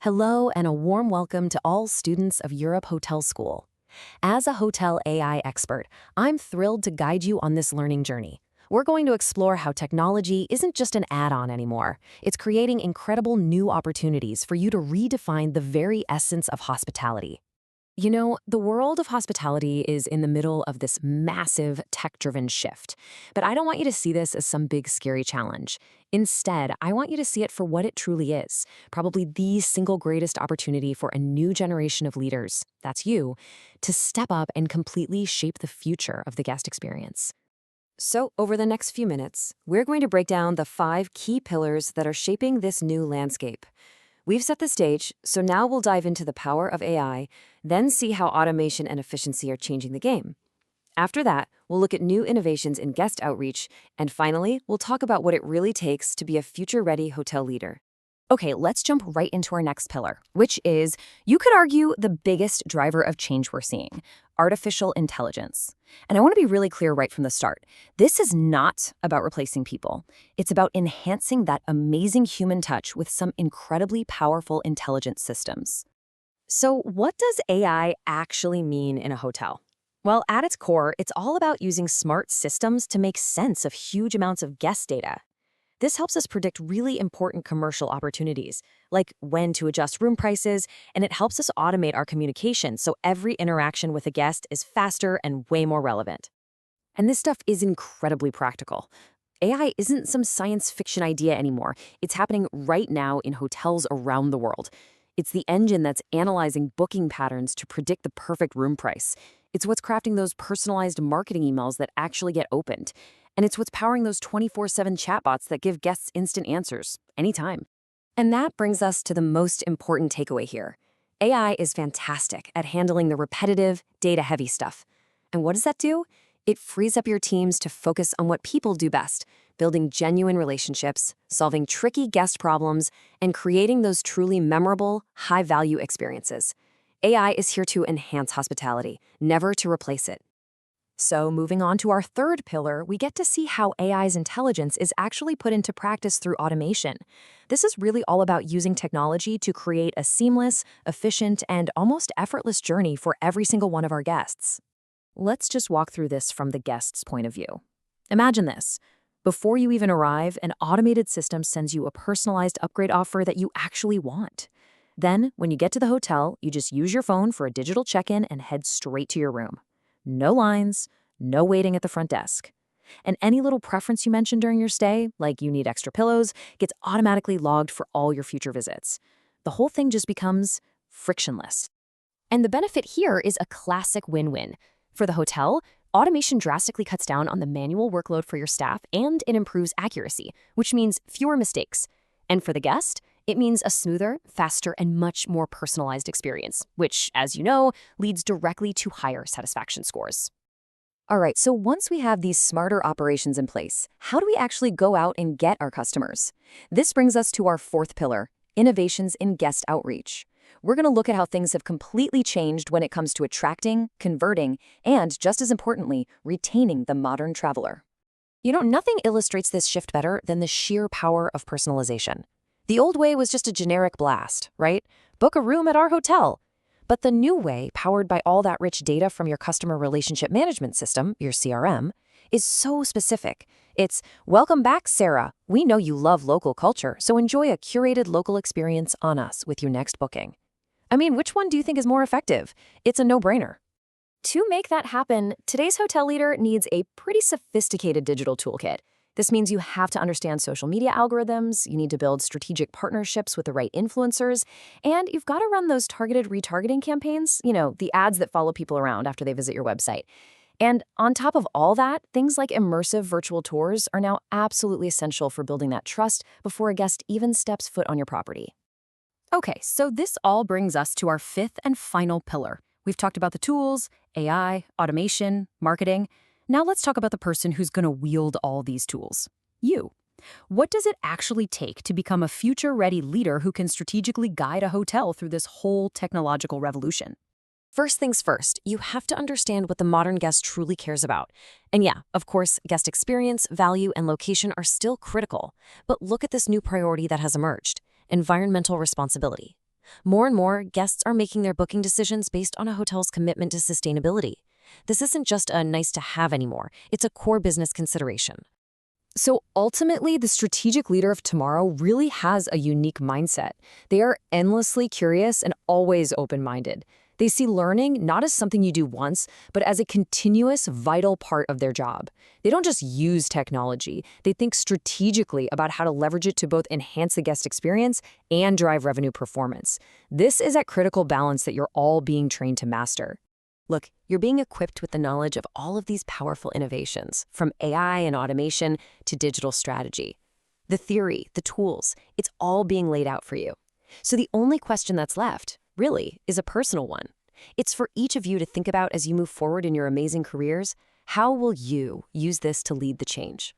Hello and a warm welcome to all students of Europe Hotel School. As a hotel AI expert, I'm thrilled to guide you on this learning journey. We're going to explore how technology isn't just an add-on anymore. It's creating incredible new opportunities for you to redefine the very essence of hospitality. You know, the world of hospitality is in the middle of this massive tech-driven shift. But I don't want you to see this as some big scary challenge. Instead, I want you to see it for what it truly is, probably the single greatest opportunity for a new generation of leaders, that's you, to step up and completely shape the future of the guest experience. So, over the next few minutes, we're going to break down the 5 key pillars that are shaping this new landscape. We've set the stage, so now we'll dive into the power of AI, then see how automation and efficiency are changing the game. After that, we'll look at new innovations in guest outreach, and finally, we'll talk about what it really takes to be a future-ready hotel leader. Okay, let's jump right into our next pillar, which is, you could argue, the biggest driver of change we're seeing: artificial intelligence. And I want to be really clear right from the start. This is not about replacing people. It's about enhancing that amazing human touch with some incredibly powerful intelligence systems. So, what does AI actually mean in a hotel? Well, at its core, it's all about using smart systems to make sense of huge amounts of guest data. This helps us predict really important commercial opportunities, like when to adjust room prices, and it helps us automate our communication so every interaction with a guest is faster and way more relevant. And this stuff is incredibly practical. AI isn't some science fiction idea anymore. It's happening right now in hotels around the world. It's the engine that's analyzing booking patterns to predict the perfect room price. It's what's crafting those personalized marketing emails that actually get opened. And it's what's powering those 24/7 chatbots that give guests instant answers, anytime. And that brings us to the most important takeaway here. AI is fantastic at handling the repetitive, data-heavy stuff. And what does that do? It frees up your teams to focus on what people do best: building genuine relationships, solving tricky guest problems, and creating those truly memorable, high-value experiences. AI is here to enhance hospitality, never to replace it. So, moving on to our third pillar, we get to see how AI's intelligence is actually put into practice through automation. This is really all about using technology to create a seamless, efficient, and almost effortless journey for every single one of our guests. Let's just walk through this from the guest's point of view. Imagine this. Before you even arrive, an automated system sends you a personalized upgrade offer that you actually want. Then, when you get to the hotel, you just use your phone for a digital check-in and head straight to your room. No lines, no waiting at the front desk. And any little preference you mentioned during your stay, like you need extra pillows, gets automatically logged for all your future visits. The whole thing just becomes frictionless. And the benefit here is a classic win-win. For the hotel, automation drastically cuts down on the manual workload for your staff, and it improves accuracy, which means fewer mistakes. And for the guest, it means a smoother, faster, and much more personalized experience, which, as you know, leads directly to higher satisfaction scores. All right, so once we have these smarter operations in place, how do we actually go out and get our customers? This brings us to our fourth pillar: innovations in guest outreach. We're going to look at how things have completely changed when it comes to attracting, converting, and, just as importantly, retaining the modern traveler. You know, nothing illustrates this shift better than the sheer power of personalization. The old way was just a generic blast, right? Book a room at our hotel. But the new way, powered by all that rich data from your customer relationship management system, your CRM, is so specific. It's, "Welcome back, Sarah. We know you love local culture, so enjoy a curated local experience on us with your next booking." I mean, which one do you think is more effective? It's a no-brainer. To make that happen, today's hotel leader needs a pretty sophisticated digital toolkit. This means you have to understand social media algorithms, you need to build strategic partnerships with the right influencers, and you've got to run those targeted retargeting campaigns, the ads that follow people around after they visit your website. And on top of all that, things like immersive virtual tours are now absolutely essential for building that trust before a guest even steps foot on your property. Okay, so this all brings us to our fifth and final pillar. We've talked about the tools, AI, automation, marketing. Now let's talk about the person who's going to wield all these tools. You. What does it actually take to become a future-ready leader who can strategically guide a hotel through this whole technological revolution? First things first, you have to understand what the modern guest truly cares about. And yeah, of course, guest experience, value, and location are still critical. But look at this new priority that has emerged: environmental responsibility. More and more, guests are making their booking decisions based on a hotel's commitment to sustainability. This isn't just a nice to have anymore, it's a core business consideration. So ultimately, the strategic leader of tomorrow really has a unique mindset. They are endlessly curious and always open-minded. They see learning not as something you do once, but as a continuous, vital part of their job. They don't just use technology, they think strategically about how to leverage it to both enhance the guest experience and drive revenue performance. This is that critical balance that you're all being trained to master. Look, you're being equipped with the knowledge of all of these powerful innovations, from AI and automation to digital strategy. The theory, the tools, it's all being laid out for you. So the only question that's left, really, is a personal one. It's for each of you to think about as you move forward in your amazing careers. How will you use this to lead the change?